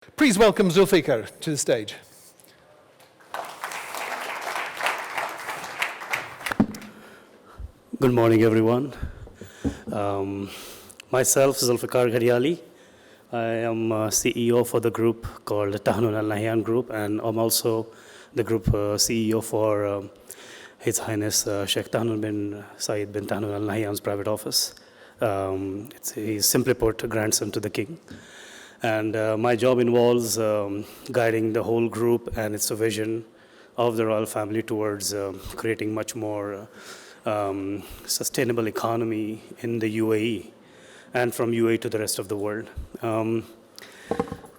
Please welcome Zulfiquar to the stage. Good morning, everyone. Myself, Zulfiquar Ghuadyali. I am CEO for the group called Tahnun Al Nahyan Group, and I'm also the group CEO for His Highness Sheikh Tahnun bin Saeed bin Tahnun Al Nahyan's private office. He's simply put, grandson to the king. And my job involves guiding the whole group and its vision of the royal family towards creating much more sustainable economy in the UAE and from UAE to the rest of the world.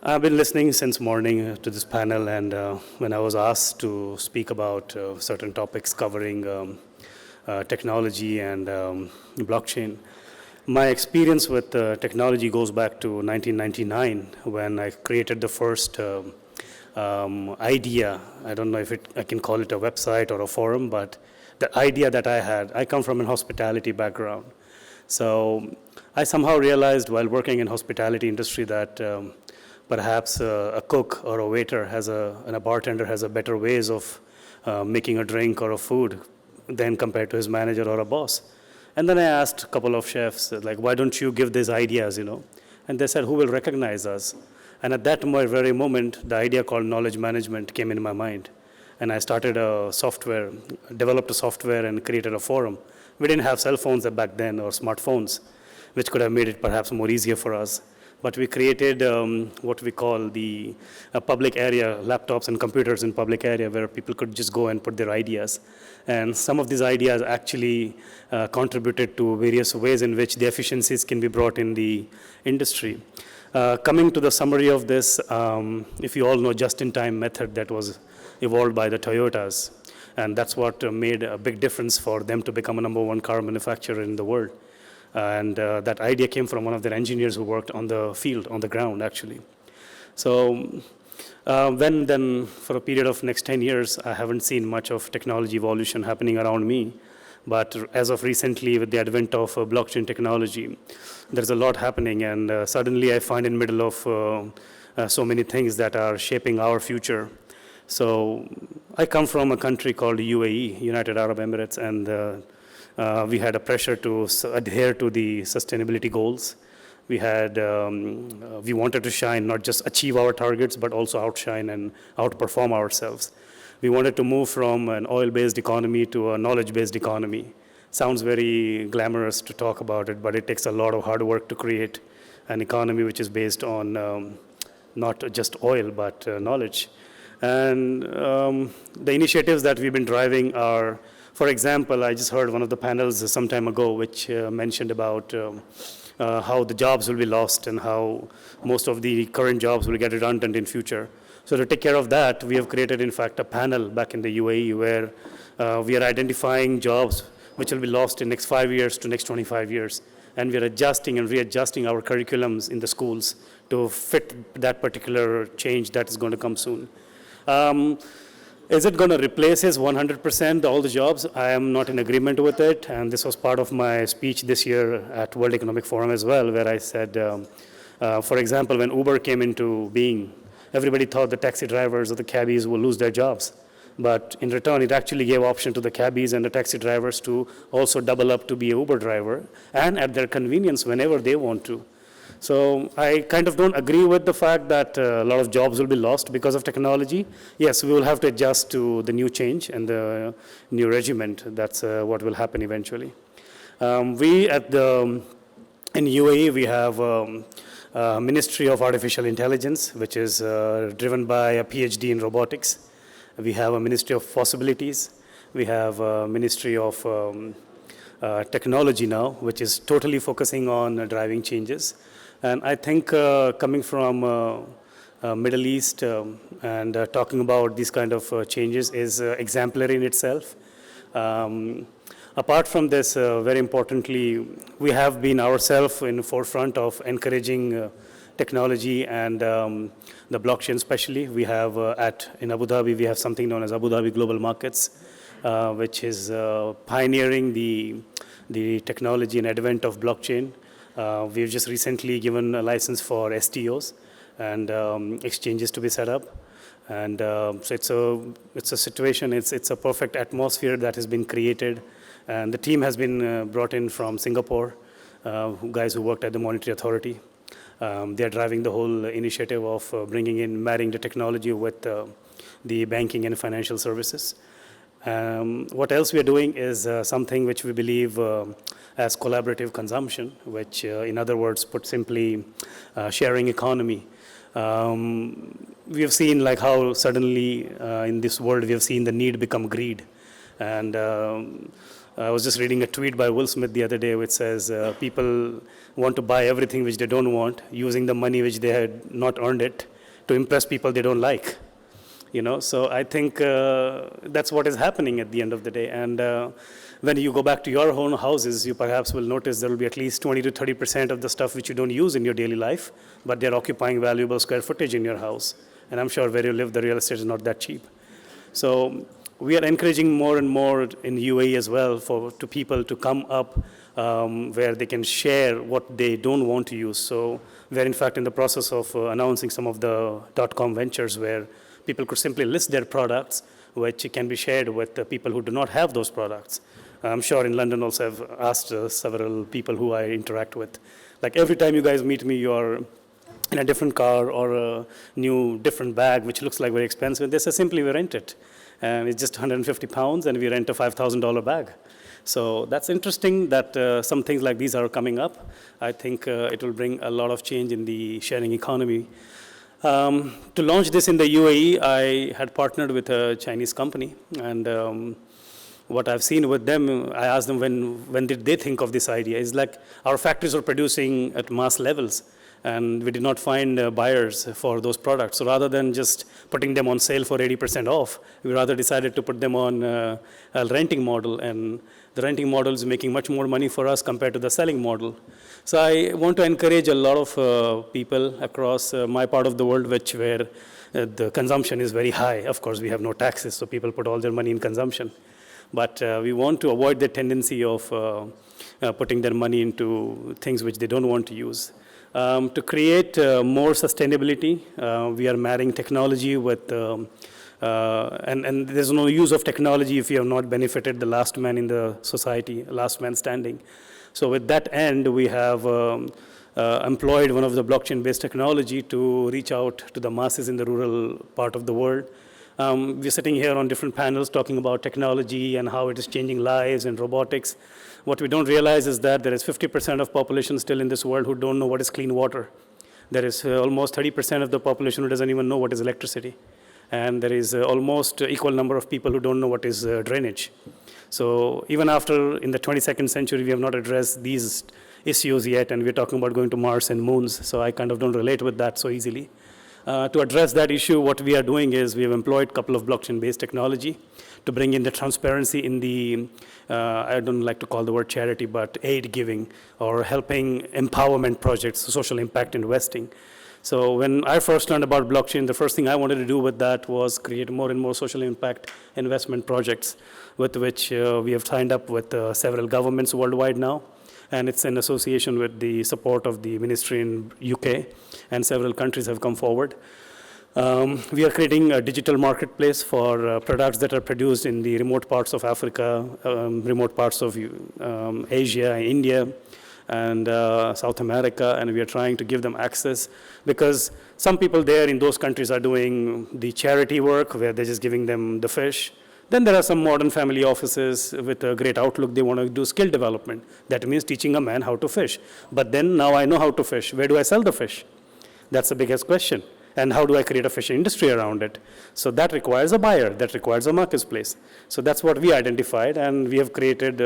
I've been listening since morning to this panel, and when I was asked to speak about certain topics covering technology and blockchain, my experience with technology goes back to 1999 when I created the first idea. I don't know if I can call it a website or a forum, but the idea that I had, I come from a hospitality background. So I somehow realized while working in hospitality industry that perhaps a cook or a waiter and a bartender has a better ways of making a drink or a food than compared to his manager or a boss. And then I asked a couple of chefs, like, why don't you give these ideas, And they said, who will recognize us? And at that very moment, the idea called knowledge management came in my mind. And I started developed a software and created a forum. We didn't have cell phones back then or smartphones, which could have made it perhaps more easier for us. But we created what we call the public area, laptops and computers in public area where people could just go and put their ideas. And some of these ideas actually contributed to various ways in which the efficiencies can be brought in the industry. Coming to the summary of this, if you all know just-in-time method that was evolved by the Toyotas, and that's what made a big difference for them to become a #1 car manufacturer in the world. And that idea came from one of their engineers who worked on the field, on the ground, actually. So then for a period of next 10 years, I haven't seen much of technology evolution happening around me. But as of recently, with the advent of blockchain technology, there's a lot happening. And suddenly I find in the middle of so many things that are shaping our future. So I come from a country called UAE, United Arab Emirates, and we had a pressure to adhere to the sustainability goals. We wanted to shine, not just achieve our targets, but also outshine and outperform ourselves. We wanted to move from an oil-based economy to a knowledge-based economy. Sounds very glamorous to talk about it, but it takes a lot of hard work to create an economy which is based on not just oil, but knowledge. And the initiatives that we've been driving are, for example, I just heard one of the panels some time ago which mentioned about how the jobs will be lost and how most of the current jobs will get redundant in future. So to take care of that, we have created, in fact, a panel back in the UAE where we are identifying jobs which will be lost in next 5 years to next 25 years. And we are adjusting and readjusting our curriculums in the schools to fit that particular change that is going to come soon. Is it going to replace 100% all the jobs? I am not in agreement with it, and this was part of my speech this year at World Economic Forum as well, where I said, for example, when Uber came into being, everybody thought the taxi drivers or the cabbies will lose their jobs. But in return, it actually gave option to the cabbies and the taxi drivers to also double up to be an Uber driver, and at their convenience whenever they want to. So I kind of don't agree with the fact that a lot of jobs will be lost because of technology. Yes, we will have to adjust to the new change and the new regiment. That's what will happen eventually. In UAE, we have Ministry of Artificial Intelligence, which is driven by a PhD in robotics. We have a Ministry of Possibilities. We have a Ministry of Technology now, which is totally focusing on driving changes. And I think coming from Middle East and talking about these kind of changes is exemplary in itself. Apart from this, very importantly, we have been ourselves in the forefront of encouraging technology and the blockchain especially. We have in Abu Dhabi, we have something known as Abu Dhabi Global Markets, which is pioneering the technology and advent of blockchain. We've just recently given a license for STOs, and exchanges to be set up. And so it's a situation, it's a perfect atmosphere that has been created. And the team has been brought in from Singapore, guys who worked at the Monetary Authority. They're driving the whole initiative of marrying the technology with the banking and financial services. What else we are doing is something which we believe as collaborative consumption, which in other words, put simply, sharing economy. We have seen like how suddenly in this world we have seen the need become greed. And I was just reading a tweet by Will Smith the other day which says people want to buy everything which they don't want, using the money which they had not earned it to impress people they don't like. You know, so I think that's what is happening at the end of the day. And when you go back to your own houses, you perhaps will notice there will be at least 20 to 30% of the stuff which you don't use in your daily life, but they're occupying valuable square footage in your house. And I'm sure where you live, the real estate is not that cheap. So we are encouraging more and more in UAE as well to people to come up where they can share what they don't want to use. So we're in fact in the process of announcing some of the .com ventures where people could simply list their products, which can be shared with the people who do not have those products. I'm sure in London also I've asked several people who I interact with. Like every time you guys meet me, you're in a different car or a new different bag, which looks like very expensive. They say simply we rent it. And it's just 150 pounds and we rent a $5,000 bag. So that's interesting that some things like these are coming up. I think it will bring a lot of change in the sharing economy. To launch this in the UAE, I had partnered with a Chinese company, and what I've seen with them, I asked them when did they think of this idea. It's like our factories are producing at mass levels, and we did not find buyers for those products. So rather than just putting them on sale for 80% off, we rather decided to put them on a renting model, and the renting model is making much more money for us compared to the selling model. So I want to encourage a lot of people across my part of the world, where the consumption is very high. Of course, we have no taxes, so people put all their money in consumption. But we want to avoid the tendency of putting their money into things which they don't want to use. To create more sustainability, we are marrying technology with, and there's no use of technology if you have not benefited the last man in the society, last man standing. So with that end, we have employed one of the blockchain-based technology to reach out to the masses in the rural part of the world. We're sitting here on different panels talking about technology and how it is changing lives and robotics. What we don't realize is that there is 50% of population still in this world who don't know what is clean water. There is almost 30% of the population who doesn't even know what is electricity. And there is almost equal number of people who don't know what is drainage. So even after, in the 22nd century, we have not addressed these issues yet, and we're talking about going to Mars and moons, so I kind of don't relate with that so easily. To address that issue, what we are doing is we have employed a couple of blockchain-based technology to bring in the transparency in the, I don't like to call the word charity, but aid giving or helping empowerment projects, social impact investing. So when I first learned about blockchain, the first thing I wanted to do with that was create more and more social impact investment projects, with which we have signed up with several governments worldwide now. And it's in association with the support of the ministry in UK, and several countries have come forward. We are creating a digital marketplace for products that are produced in the remote parts of Africa, remote parts of Asia, India, and South America, and we are trying to give them access, because some people there in those countries are doing the charity work where they're just giving them the fish. Then there are some modern family offices with a great outlook. They want to do skill development. That means teaching a man how to fish. But then now I know how to fish. Where do I sell the fish? That's the biggest question. And how do I create a fishing industry around it? So that requires a buyer. That requires a marketplace. So that's what we identified, and we have created,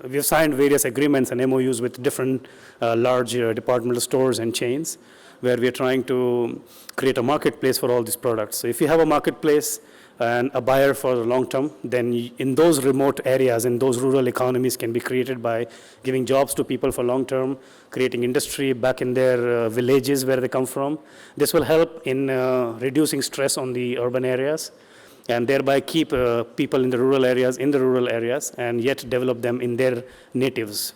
we have signed various agreements and MOUs with different large departmental stores and chains, where we are trying to create a marketplace for all these products. So if you have a marketplace and a buyer for the long term, then in those remote areas, in those rural economies can be created by giving jobs to people for long term, creating industry back in their villages where they come from. This will help in reducing stress on the urban areas, and thereby keep people in the rural areas and yet develop them in their natives.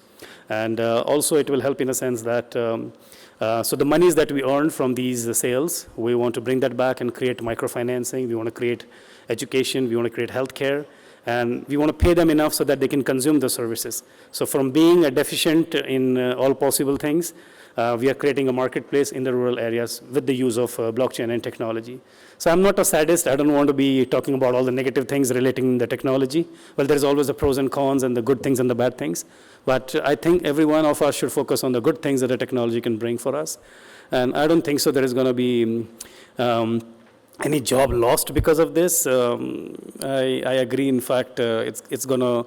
And also it will help in a sense that So the monies that we earn from these sales, we want to bring that back and create microfinancing. We want to create education. We want to create healthcare. And we want to pay them enough so that they can consume the services. So from being a deficient in all possible things, we are creating a marketplace in the rural areas with the use of blockchain and technology. So I'm not a sadist. I don't want to be talking about all the negative things relating to the technology. Well, there's always the pros and cons and the good things and the bad things. But I think every one of us should focus on the good things that the technology can bring for us. And I don't think so there is going to be any job lost because of this. I agree. In fact, it's going to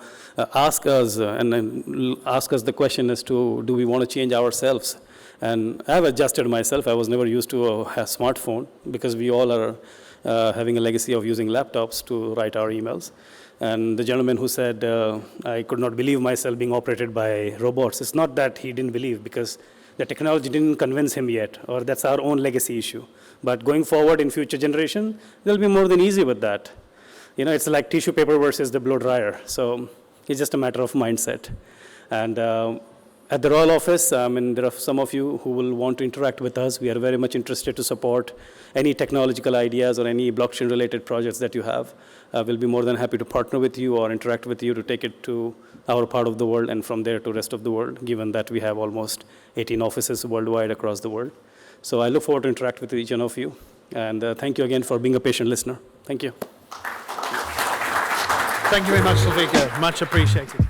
ask us and ask us the question as to, do we want to change ourselves? And I've adjusted myself. I was never used to a smartphone because we all are having a legacy of using laptops to write our emails. And the gentleman who said, I could not believe myself being operated by robots, it's not that he didn't believe, because the technology didn't convince him yet, or that's our own legacy issue. But going forward in future generation, they'll be more than easy with that. You know, it's like tissue paper versus the blow dryer. So it's just a matter of mindset. And at the Royal Office, there are some of you who will want to interact with us. We are very much interested to support any technological ideas or any blockchain-related projects that you have. We'll be more than happy to partner with you or interact with you to take it to our part of the world and from there to rest of the world, given that we have almost 18 offices worldwide across the world. So I look forward to interact with each one of you. And thank you again for being a patient listener. Thank you. Thank you very much, Zulfiquar. Much appreciated.